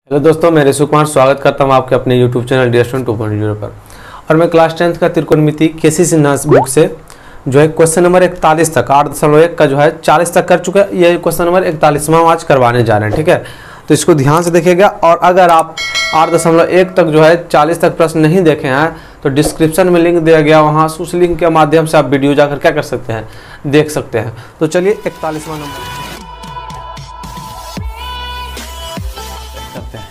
Hello दोस्तों, मैं सुकुमार स्वागत करता हूं आपके अपने यूट्यूब चैनल डी स्टूडेंट 2.0 पर। और मैं क्लास 10th का त्रिकोणमिति केसी सिन्हा बुक से जो है क्वेश्चन नंबर 41 तक 8.1 का जो है 40 तक कर चुके हैं। ये क्वेश्चन नंबर 41वां आज करवाने जा रहे हैं, ठीक है। तो इसको ध्यान से देखिएगा। और अगर आप 8.1 तक जो है 40 तक प्रश्न नहीं देखे हैं तो डिस्क्रिप्शन में लिंक दिया गया, वहाँ उस लिंक के माध्यम से आप वीडियो जाकर क्या कर सकते हैं, देख सकते हैं। तो चलिए 41वां नंबर करते हैं।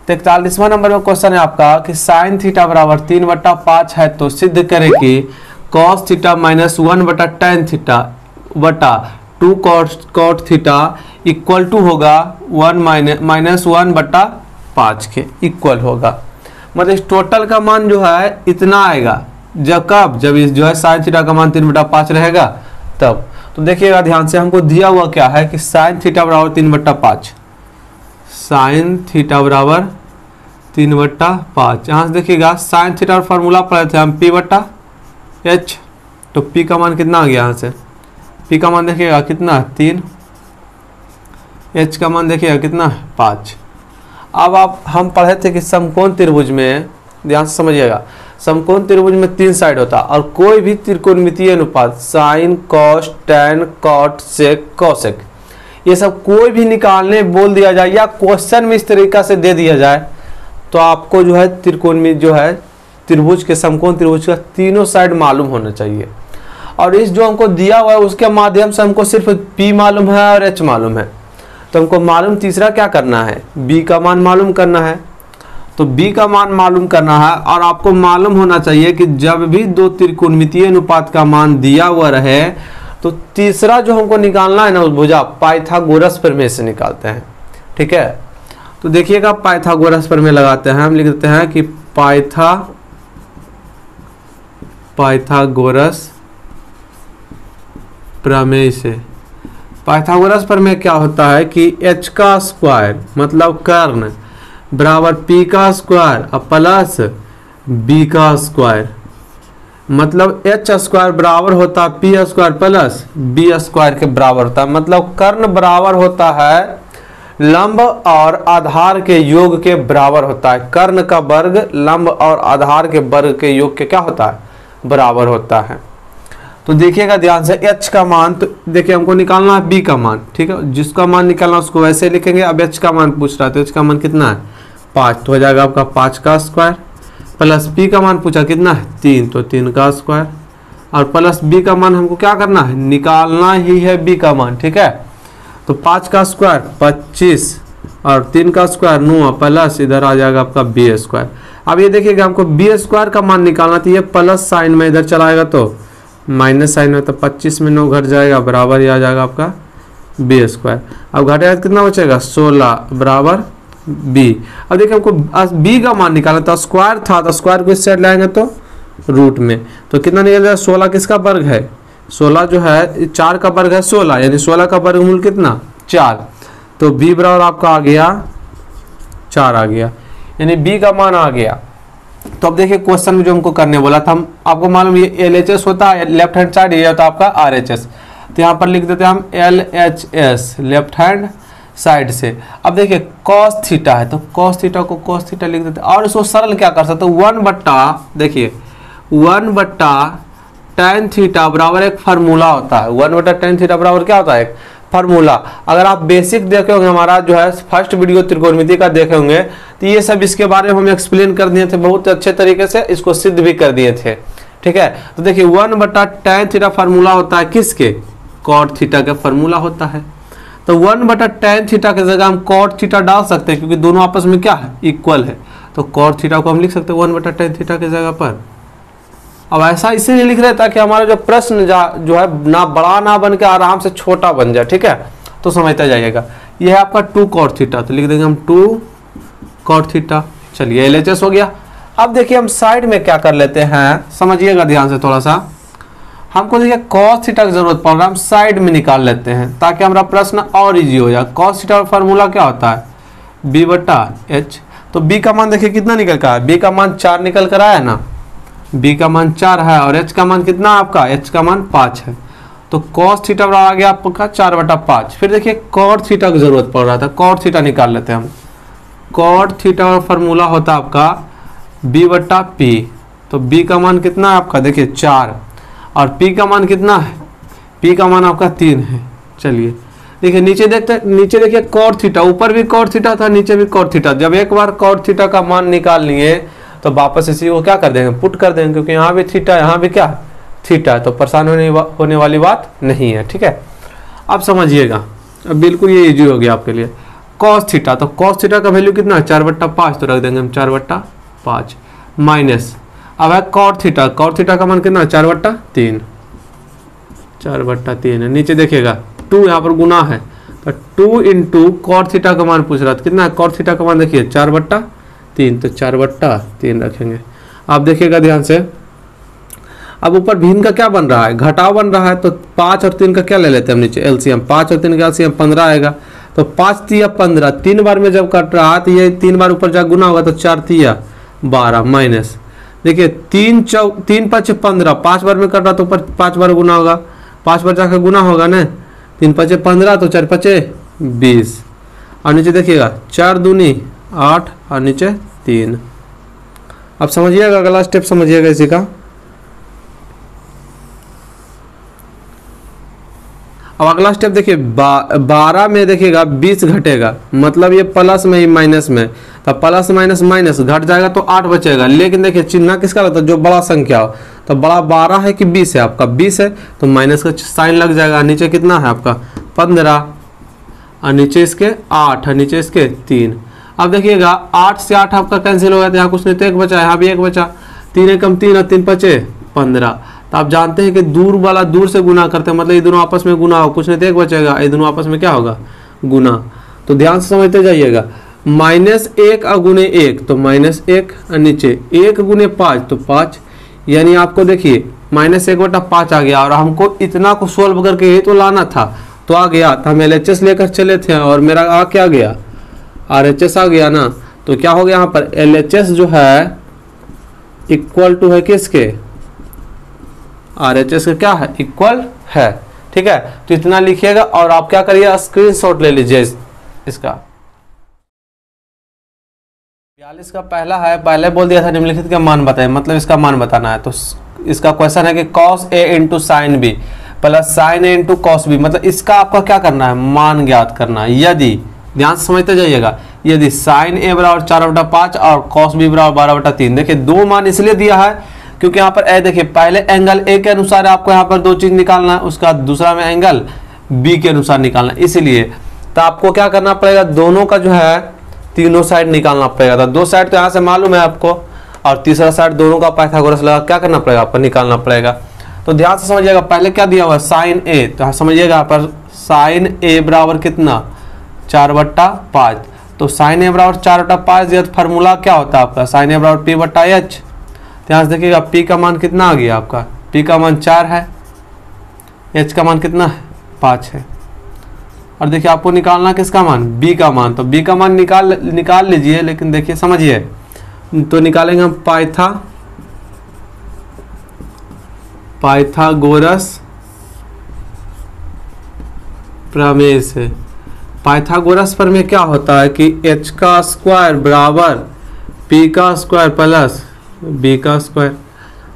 तो 41वां नंबर में क्वेश्चन है आपका कि साइन थीटा बराबर 3/5 है तो सिद्ध करें कि cos theta minus 1/tan theta बटा 2 कॉट थीटा इक्वल टू होगा 1-1/5 के इक्वल होगा। मतलब इस टोटल का मान जो है इतना आएगा जब इस जो है साइन थीटा का मान 3/5 रहेगा तब। तो देखिएगा ध्यान से, हमको दिया हुआ क्या है कि साइन थीटा बराबर 3/5, साइन थीटा बराबर 3/5। यहाँ से देखिएगा साइन थीटा और फार्मूला पढ़े थे हम P/H, तो P का मान कितना आ गया, यहाँ से P का मान देखिएगा कितना है 3, H का मान देखिएगा कितना है 5। अब हम पढ़े थे कि समकोण त्रिभुज में, ध्यान से समझिएगा, समकोण त्रिभुज में 3 साइड होता है और कोई भी त्रिकोणमितीय अनुपात sine cos tan cot sec cosec ये सब कोई भी निकालने बोल दिया जाए या क्वेश्चन में इस तरीका से दे दिया जाए तो आपको जो है त्रिकोणमिति जो है त्रिभुज के समकोण त्रिभुज का तीनों साइड मालूम होना चाहिए। और इस जो हमको दिया हुआ है उसके माध्यम से हमको सिर्फ P मालूम है और H मालूम है, तो हमको मालूम तीसरा क्या करना है, B का मान मालूम करना है। तो B का मान मालूम करना है और आपको मालूम होना चाहिए कि जब भी दो त्रिकोणमितीय अनुपात का मान दिया हुआ रहे तो तीसरा जो हमको निकालना है ना उस भुजा पाइथागोरस प्रमेय से निकालते हैं, ठीक है। तो देखिएगा पाइथागोरस प्रमेय लगाते हैं, हम लिख देते हैं कि पाइथागोरस प्रमेय से। पाइथागोरस प्रमेय क्या होता है कि h का स्क्वायर मतलब कर्ण बराबर p का स्क्वायर और प्लस b का स्क्वायर, मतलब h स्क्वायर बराबर होता है p square plus b square के बराबर होता है। मतलब कर्ण बराबर होता है लंब और आधार के योग के बराबर होता है। कर्ण का वर्ग लंब और आधार के वर्ग के योग के क्या होता है, बराबर होता है। तो देखिएगा ध्यान से, h का मान तो देखिए हमको निकालना है b का मान, ठीक है। जिसका मान निकालना उसको वैसे लिखेंगे। अब h का मान पूछ रहा है तो h का मान कितना है 5, तो हो जाएगा आपका 5 का स्क्वायर प्लस p का मान पूछा कितना है 3, तो 3 का स्क्वायर और प्लस b का मान हमको क्या करना है, निकालना ही है b का मान, ठीक है। तो 5 का स्क्वायर 25 और 3 का स्क्वायर 9 प्लस इधर आ जाएगा आपका b स्क्वायर। अब ये देखिएगा हमको b स्क्वायर का मान निकालना था, ये प्लस साइन में इधर चलाएगा तो माइनस साइन में, तो 25 में 9 घट जाएगा बराबर ही आ जाएगा आपका b स्क्वायर। अब घटेगा कितना बचेगा 16 बराबर b। अब देखिए हमको b का मान निकालना था, स्क्वायर था तो स्क्वायर को इस साइड लाएंगे तो रूट में, तो कितना निकल जाएगा 16 किसका वर्ग है, 16 जो है 4 का वर्ग है 16, यानी 16 का वर्गमूल कितना 4, तो b बराबर आपका आ गया 4 आ गया, यानी b का मान आ गया। तो अब देखिए क्वेश्चन में जो हमको करने बोला था, हम आपको मालूम ये LHS होता है लेफ्ट हैंड साइड, ये होता है आपका RHS, तो यहाँ पर लिख देते हैं हम LHS लेफ्ट हैंड साइड से। अब देखिए cos थीटा है तो cos थीटा को cos थीटा लिख देते हैं और इसको सरल क्या कर सकते हैं 1/tan थीटा बराबर एक फार्मूला होता है। 1/tan थीटा बराबर क्या होता है, एक फार्मूला। अगर आप बेसिक देखे होंगे, हमारा जो है फर्स्ट वीडियो त्रिकोणमिति का देखे होंगे तो ये सब इसके बारे में हम एक्सप्लेन कर दिए थे बहुत अच्छे तरीके से, इसको सिद्ध भी कर दिए थे, ठीक है। तो देखिए 1/tan थीटा फार्मूला होता है किसके, कॉट थीटा का फार्मूला होता है। तो 1/tan थीटा की जगह हम कॉट थीटा डाल सकते हैं क्योंकि दोनों आपस में क्या है, इक्वल है। तो कॉट थीटा को हम लिख सकते हैं 1/tan थीटा की जगह पर। अब ऐसा इसीलिए लिख रहे ताकि हमारा जो प्रश्न जो है ना बड़ा ना बन के आराम से छोटा बन जाए, ठीक है। तो समझता जाइएगा, यह है आपका 2 कॉट थीटा, तो लिख देंगे हम 2 कॉट थीटा। चलिए LHS हो गया। अब देखिए हम साइड में क्या कर लेते हैं, समझिएगा ध्यान से थोड़ा सा। हमको देखिए cos थीटा की जरूरत पड़ रहा है, हम साइड में निकाल लेते हैं ताकि हमारा प्रश्न और इजी हो जाए। cos थीटा का फार्मूला क्या होता है b/h, तो b का मान देखिए कितना निकल कर आया, b का मान 4 निकल कर आया ना, b का मान 4 है और h का मान कितना आपका, h का मान 5 है। तो cos थीटा बराबर आ गया आपका 4/5। फिर देखिए cot थीटा की जरूरत पड़ रहा था, cot थीटा निकाल लेते हैं हम। कॉट थीटा का फार्मूला होता है आपका b बट्टा पी। तो b का मान कितना है आपका, देखिए 4, और p का मान कितना है, p का मान आपका 3 है। चलिए देखिए नीचे देखिए कॉट थीटा, ऊपर भी कॉट थीटा था, नीचे भी कॉट थीटा। जब एक बार कॉट थीटा का मान निकाल लिए तो वापस इसी को क्या कर देंगे, पुट कर देंगे, क्योंकि यहाँ भी थीटा यहाँ भी क्या थीटा है, तो परेशान होने वाली बात नहीं है। ठीक है, अब समझिएगा, अब बिल्कुल ये इजी हो गया आपके लिए। कॉस थीटा, तो कॉस थीटा का वैल्यू कितना है 4/5, तो रख देंगे हम 4/5 माइनस, अब है कॉट थीटा, कॉट थीटा का मान कितना है 4/3, 4/3 है। नीचे देखिएगा 2 यहाँ पर गुना है, तो 2 इंटू कॉट थीटा का मान पूछ रहा था, कितना है कॉट थीटा का मान देखिए 4/3, तो 4/3 रखेंगे। आप देखिएगा ध्यान से, अब ऊपर भिन्न का क्या बन रहा है, घटाव बन रहा है, तो 5 और 3 का क्या ले लेते हैं हम नीचे एलसीएम, 5 और 3 का एलसीएम 15 आएगा, तो 5 तिया 15, 3 बार में जब कट रहा है तो ये 3 बार ऊपर जा गुना होगा, तो 4 तिया 12 माइनस, देखिए 3 5 15, 5 बार में कट रहा तो ऊपर 5 बार गुना होगा, 5 बार जाकर गुना होगा ना, 3 5 15, तो 4 5 20, और नीचे देखिएगा 4 दूनी 8 और नीचे 3। अब समझिएगा अगला स्टेप समझिएगा इसी का। अब अगला स्टेप देखिए 12 में देखिएगा 20 घटेगा, मतलब ये प्लस में ही माइनस में, तो प्लस माइनस माइनस घट जाएगा तो 8 बचेगा। लेकिन देखिए चिन्ह किसका लगता है, जो बड़ा संख्या हो, तो बड़ा 12 है कि 20 है, आपका 20 है तो माइनस का साइन लग जाएगा। नीचे कितना है आपका 15, और नीचे इसके 8 है, नीचे इसके 3। अब देखिएगा 8 से 8 आपका कैंसिल हो गया, तो यहाँ कुछ नहीं तो 1 बचा, यहाँ भी 1 बचा, 3 एकम 3 और 3 5 15। तो आप जानते हैं कि दूर वाला दूर से गुना करते हैं, मतलब ये दोनों आपस में गुना हो, कुछ नहीं तो 1 बचेगा, ये दोनों आपस में क्या होगा गुना। तो ध्यान से समझते जाइएगा, -1 और गुने 1 तो -1, और नीचे 1 गुने 5 तो 5, यानी आपको देखिए -1/5 आ गया। और हमको इतना को सोल्व करके ये तो लाना था, तो आ गया, तो हम LHS लेकर चले थे और मेरा आ क्या गया RHS आ गया ना। तो क्या हो गया यहाँ पर LHS जो है इक्वल टू है किसके, RHS का क्या है इक्वल है। ठीक है, तो इतना लिखिएगा और आप क्या करिए स्क्रीनशॉट ले लीजिए इसका। 42 का पहला है, पहले बोल दिया था निम्नलिखित का मान बताए, मतलब इसका मान बताना है। तो इसका क्वेश्चन है कि cos A into sine B plus sine A into cos B, मतलब इसका आपका क्या करना है मान ज्ञात करना है। यदि ध्यान से समझते जाइएगा, यदि साइन ए बराबर 4/5 और कॉस बी बराबर 12/3, देखिए 2 मान इसलिए दिया है क्योंकि यहाँ पर ए देखिए पहले एंगल ए के अनुसार आपको यहाँ पर 2 चीज निकालना है, उसका दूसरा में एंगल बी के अनुसार निकालना है। इसलिए तो आपको क्या करना पड़ेगा, दोनों का जो है तीनों साइड निकालना पड़ेगा। तो 2 साइड तो यहाँ से मालूम है आपको, और तीसरा साइड दोनों का पाइथागोरस लगा क्या करना पड़ेगा आपको निकालना पड़ेगा। तो ध्यान से समझिएगा, पहले क्या दिया हुआ है साइन ए, तो समझिएगा यहाँ पर साइन ए बराबर कितना 4/5, तो साइन ए बराबर 4/5 दिया, तो फार्मूला क्या होता है आपका साइन ए बराबर P/H। ध्यान से देखिएगा P का मान कितना आ गया आपका, P का मान 4 है, H का मान कितना है 5 है, और देखिए आपको निकालना किसका मान B का मान। तो B का मान निकाल लीजिए, लेकिन देखिए समझिए, तो निकालेंगे हम पाइथागोरस प्रमेय से। पाइथागोरस प्रमेय क्या होता है कि h का स्क्वायर बराबर p का स्क्वायर प्लस b का स्क्वायर।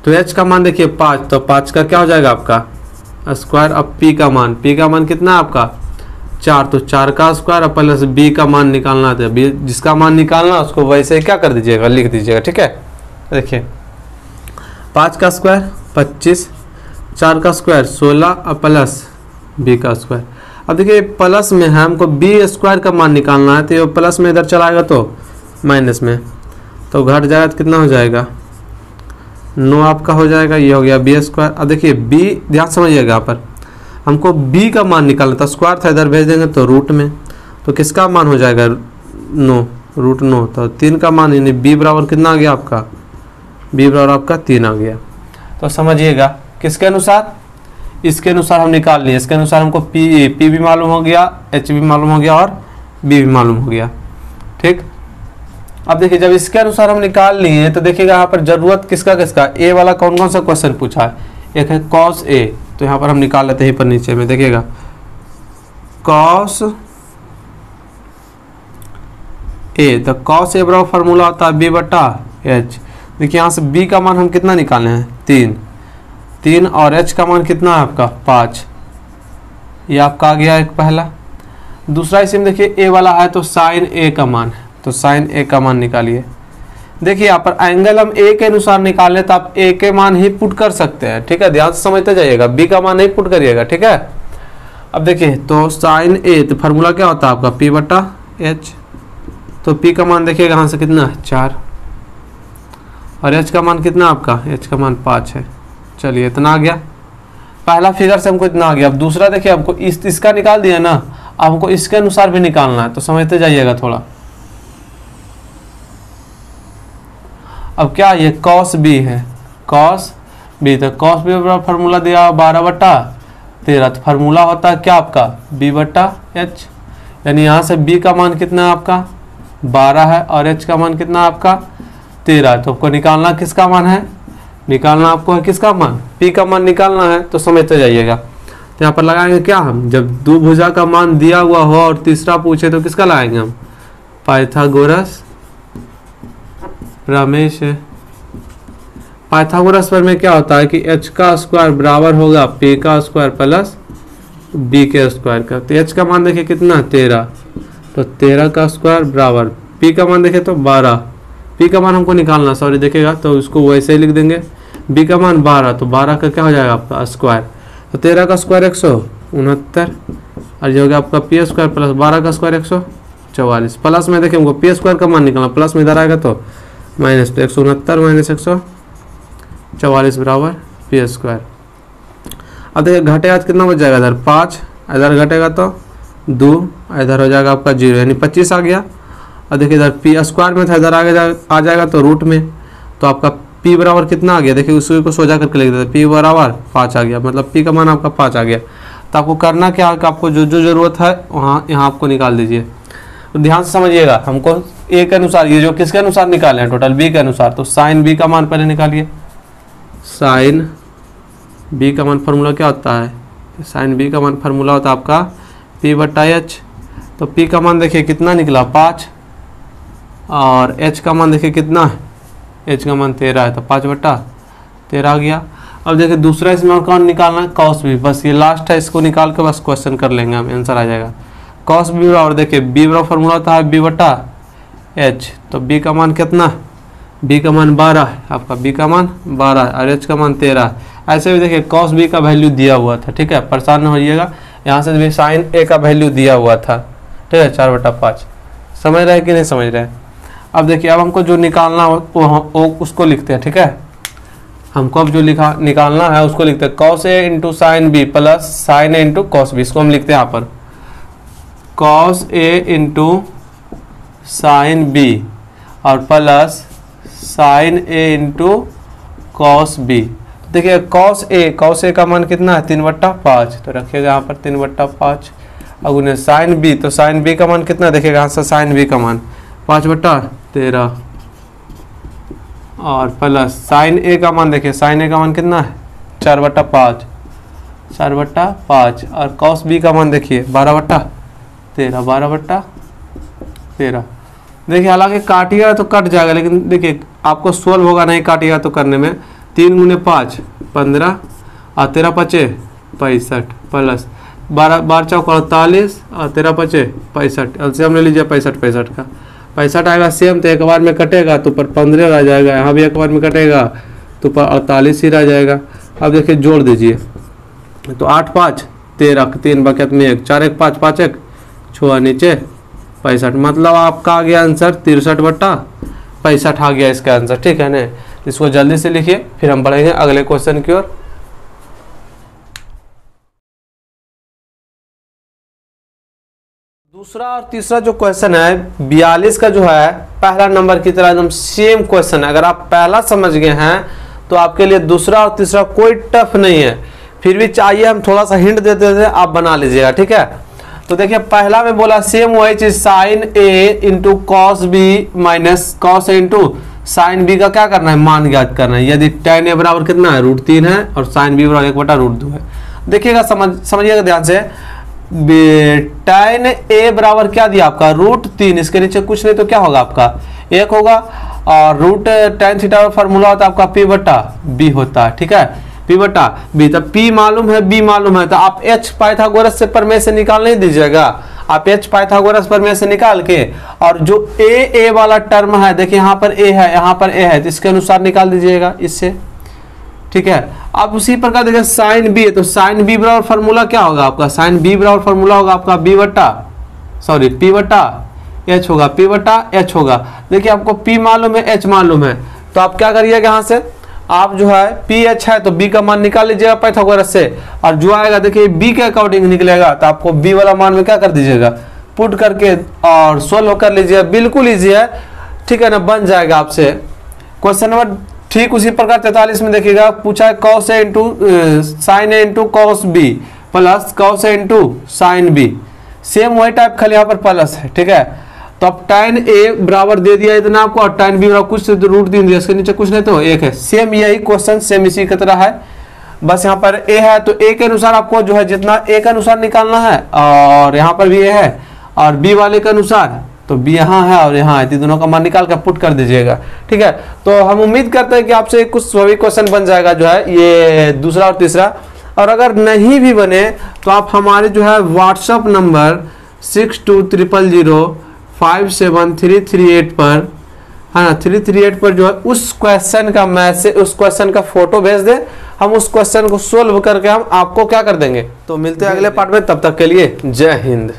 तो h का मान देखिए 5, तो 5 का क्या हो जाएगा आपका स्क्वायर। अब p का मान कितना है आपका 4, तो 4 का स्क्वायर प्लस b का मान निकालना था। जिसका मान निकालना उसको वैसे क्या कर दीजिएगा लिख दीजिएगा। ठीक है, देखिए 5 का स्क्वायर 25, 4 का स्क्वायर 16 और प्लस b का स्क्वायर। अब देखिए प्लस में है, हमको b स्क्वायर का मान निकालना है, तो ये प्लस में इधर चलाएगा तो माइनस में, तो घट जाएगा तो कितना हो जाएगा 9 आपका हो जाएगा, ये हो गया b स्क्वायर। अब देखिए b, ध्यान समझिएगा यहाँ पर हमको b का मान निकालना था, स्क्वायर था इधर भेज देंगे तो रूट में, तो किसका मान हो जाएगा 9 √9, तो 3 का मान यानी b बराबर कितना आ गया आपका, b बराबर आपका 3 आ गया। तो समझिएगा किसके अनुसार, इसके अनुसार हम निकाल लिए, इसके अनुसार हमको p भी मालूम हो गया, h भी मालूम हो गया और b भी मालूम हो गया। ठीक, अब देखिए जब इसके अनुसार हम निकाल लिए तो देखिएगा यहाँ पर जरूरत किसका a वाला कौन कौन सा क्वेश्चन पूछा है, एक है cos a, तो यहाँ पर हम निकाल लेते हैं पर नीचे में देखिएगा cos ए, तो कॉस ए बराबर फार्मूला होता है बी बटा एच। देखिए यहाँ से बी का मान हम कितना निकाले हैं 3 और एच का मान कितना है आपका 5। ये आपका आ गया एक पहला। दूसरा इसी में देखिए ए वाला है तो साइन ए का मान है, तो साइन ए का मान निकालिए। देखिए यहाँ पर एंगल हम ए के अनुसार निकाले तो आप ए के मान ही पुट कर सकते हैं, ठीक है, ध्यान से समझते जाइएगा, बी का मान नहीं पुट करिएगा, ठीक है। अब देखिए तो साइन ए, तो फार्मूला क्या होता है आपका पी बटा एच। तो पी का मान देखिएगा यहाँ से कितना है 4 और एच का मान कितना आपका, एच का मान 5 है। चलिए इतना आ गया, पहला फिगर से हमको इतना आ गया। अब दूसरा देखिए हमको इसका निकाल दिया ना, अब हमको इसके अनुसार भी निकालना है, तो समझते जाइएगा थोड़ा। अब क्या ये कॉस बी है, कॉस बी, तो कॉस बी फार्मूला दिया 12/13, तो फार्मूला होता है क्या आपका बी बटा एच। यानी यहाँ से बी का मान कितना है आपका 12 है और एच का मान कितना है आपका 13। तो आपको निकालना किसका मान है, निकालना आपको है किसका मान, पी का मान निकालना है, तो समझते जाइएगा। तो यहाँ पर लगाएंगे क्या हम, जब दो भुजा का मान दिया हुआ हो और तीसरा पूछे तो किसका लगाएंगे हम, पाइथागोरस रमेश। पाइथागोरस पर में क्या होता है कि एच का स्क्वायर बराबर होगा पी का स्क्वायर प्लस बी के स्क्वायर का। तो एच का मान देखिए कितना 13, तो 13 का स्क्वायर बराबर पी का मान देखे तो 12, पी का मान हमको निकालना, सॉरी देखिएगा, तो उसको वैसे ही लिख देंगे। बी का मान 12, तो 12 का क्या हो जाएगा आपका स्क्वायर, तो 13 का स्क्वायर 169 और ये हो गया आपका पी स्क्वायर प्लस 12 का स्क्वायर 144। प्लस में देखिए हमको पी स्क्वायर का मान निकालना, प्लस में इधर आएगा तो माइनस, तो 169 माइनस 144 बराबर पी स्क्वायर। अब देखिए घटेगा तो कितना बच जाएगा, इधर 5, इधर घटेगा तो 2, इधर हो जाएगा आपका 0, यानी 25 आ गया। और देखिए इधर पी स्क्वायर में था, इधर आ जाएगा तो रूट में, तो आपका पी बराबर कितना आ गया, देखिए उसी को सोजा करके लिख देते, पी बराबर 5 आ गया, मतलब पी का मान आपका 5 आ गया। तो आपको करना क्या है कि आपको जो जो ज़रूरत है वहाँ यहाँ आपको निकाल दीजिए। तो ध्यान से समझिएगा, हमको ए के अनुसार, ये जो किसके अनुसार निकाले हैं टोटल बी के अनुसार, तो साइन बी का मान पहले निकालिए। साइन बी का मान फार्मूला क्या होता है, साइन बी का मान फार्मूला होता है आपका पी बटा एच। तो पी का मान देखिए कितना निकला 5 और एच का मान देखिए कितना है, एच का मान 13 है, तो 5/13 आ गया। अब देखिए दूसरा इसमें कौन निकालना है, कॉस बी, बस ये लास्ट है, इसको निकाल के बस क्वेश्चन कर लेंगे हम, आंसर आ जाएगा। कॉस बी बराबर देखिए बी बराबर फार्मूला होता है बी बटा एच। तो बी का मान कितना, बी का मान 12 है आपका, बी का मान 12 है और एच का मान 13 है। ऐसे भी देखिए कॉस बी का वैल्यू दिया हुआ था, ठीक है, परेशान न होइएगा, यहाँ से भी साइन ए का वैल्यू दिया हुआ था, ठीक है, 4/5। समझ रहे हैं कि नहीं समझ रहे हैं। अब देखिए अब हमको जो निकालना हो वो उसको लिखते हैं, ठीक है, हमको अब जो निकालना है उसको लिखते हैं cos A into sine B plus sine A into cos B. इसको हम लिखते हैं यहाँ पर cos A into sine B और plus sine A into cos B. देखिए कॉस ए का मान कितना है 3/5, तो रखिएगा यहाँ पर 3/5। अब उन्हें साइन बी, तो साइन बी का मान कितना देखिएगा यहाँ से, साइन बी का मान 5/13 और प्लस साइन ए का मान देखिए, साइन ए का मान कितना है 4/5 और कॉस बी का मान देखिए 12/13। देखिए हालांकि काटिएगा तो कट जाएगा, लेकिन देखिए आपको सोल्व होगा नहीं काटिएगा तो करने में। 3 × 5 15 और 13 × 5 65 प्लस 12 × 4 48 और 13 × 5 65। एलसीएम ले लीजिए 65 का, 65 आएगा सेम, तो एक बार में कटेगा तो पर 15 रह जाएगा, यहाँ भी एक बार में कटेगा तो पर 48 ही रह जाएगा। अब देखिए जोड़ दीजिए, तो 8 × 5 13, 3 बकेट में 1, 4 × 5 5 1 6 नीचे 65, मतलब आपका आ गया आंसर 63/65 आ गया इसका आंसर, ठीक है ना। इसको जल्दी से लिखिए, फिर हम बढ़ेंगे अगले क्वेश्चन की ओर। दूसरा और तीसरा जो क्वेश्चन है 42 का जो है पहला नंबर की तरह एकदम सेम क्वेश्चन है। अगर आप पहला समझ गए हैं तो आपके लिए दूसरा और तीसरा कोई टफ नहीं है, फिर भी चाहिए हम थोड़ा सा हिंट देते थे, आप बना लीजिएगा, ठीक है। तो देखिए पहला में बोला सेम वही चीज, sine A into cos B minus cos A into sine B का क्या करना है, मान ज्ञात करना है। यदि tan ए बराबर कितना है √3 है और साइन बी बराबर 1/√2 है। देखिएगा समझिएगा ध्यान से, tan a बराबर क्या दिया आपका √3, इसके नीचे कुछ नहीं तो क्या होगा आपका 1 होगा, और √tan थीटा का फॉर्मूला होता है आपका p बटा b होता है, ठीक है, p बटा b। तो p मालूम है, b मालूम है, तो आप h पाइथागोरस से प्रमेय से निकाल नहीं दीजिएगा, आप h पाइथागोरस प्रमेय से निकाल के, और जो a वाला टर्म है, देखिए यहाँ पर a है, यहाँ पर a है, तो इसके अनुसार निकाल दीजिएगा इससे, ठीक है। अब उसी प्रकार देखिए साइन b है, तो साइन b बराबर फॉर्मूला क्या होगा आपका, साइन b बराबर फॉर्मूला होगा आपका p बटा h होगा, p बटा h होगा। देखिए आपको p मालूम है, h मालूम है, तो आप क्या करिएगा, यहाँ से आप जो है पी एच है तो b का मान निकाल लीजिएगा पाइथागोरस से, और जो आएगा देखिए b के अकॉर्डिंग निकलेगा, तो आपको b वाला मान में क्या कर दीजिएगा, पुट करके और सोल्व कर लीजिएगा, बिल्कुल ईजी है, ठीक है ना, बन जाएगा आपसे। क्वेश्चन नंबर ठीक उसी प्रकार 43 में देखिएगा, पूछा है cos a into sign a into cos b plus cos a into sign b, same वही टाइप, खाली यहाँ पर प्लस है, ठीक है। तो अब tan a बराबर दे दिया इतना आपको, और tan b बराबर कुछ √3 दिया, इसके नीचे कुछ नहीं तो 1 है, सेम यही क्वेश्चन सेम इसी की तरह है, बस यहाँ पर a है तो a के अनुसार आपको जो है जितना a के अनुसार निकालना है, और यहाँ पर भी a है, और b वाले के अनुसार तो b यहाँ है और यहाँ है, तो दोनों का मान निकाल कर पुट कर दीजिएगा, ठीक है। तो हम उम्मीद करते हैं कि आपसे कुछ सभी क्वेश्चन बन जाएगा जो है ये दूसरा और तीसरा, और अगर नहीं भी बने तो आप हमारे जो है व्हाट्सअप नंबर 6200057338 पर, है ना, 338 पर जो है उस क्वेश्चन का मैसेज, उस क्वेश्चन का फोटो भेज दें, हम उस क्वेश्चन को सोल्व करके हम आपको क्या कर देंगे। तो मिलते हैं अगले पार्ट में, तब तक के लिए जय हिंद।